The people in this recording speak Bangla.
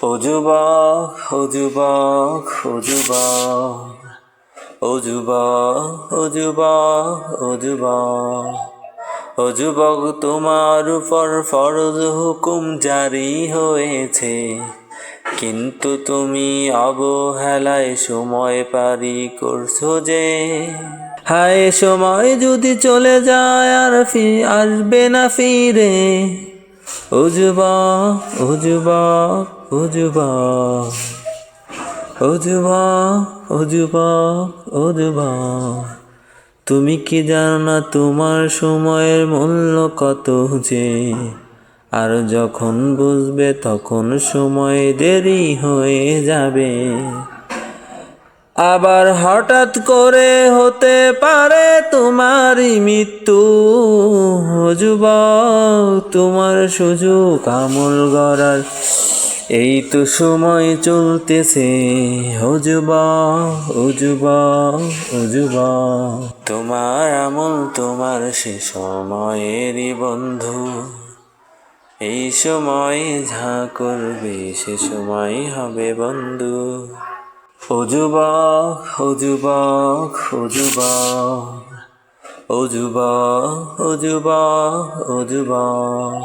ও যুবক, ও যুবক, ও যুবক, ও যুবক, ও যুবক, ও যুবক, ও যুবক, তোমার উপর ফরজ হুকুম জারি হয়েছে, কিন্তু তুমি অবহেলায় সময় পারি করছো যে। হায় সময় যদি চলে যায় আর আসবে না ফিরে। ও যুবক, ও যুবক, ও যুবক, ও যুবক, ও যুবক, ও যুবক, তুমি কি জানো না তোমার সময়ের মূল্য কত যে? আর যখন বুঝবে তখন সময় দেরি হয়ে যাবে। আবার হঠাৎ করে হতে পারে তোমারই মৃত্যু। ও যুবক, তোমার সুযোগ আমল গড়ার এই তো সময় চলতেছে। ও যুবক, ও যুবক, ও যুবক, তোমার আমল তোমার সে সময়েরই বন্ধু। এই সময় যা করবে সে সময় হবে বন্ধু। ও যুবক, ও যুবক, ও যুবক, ও যুবক, ও যুবক, ও যুবক।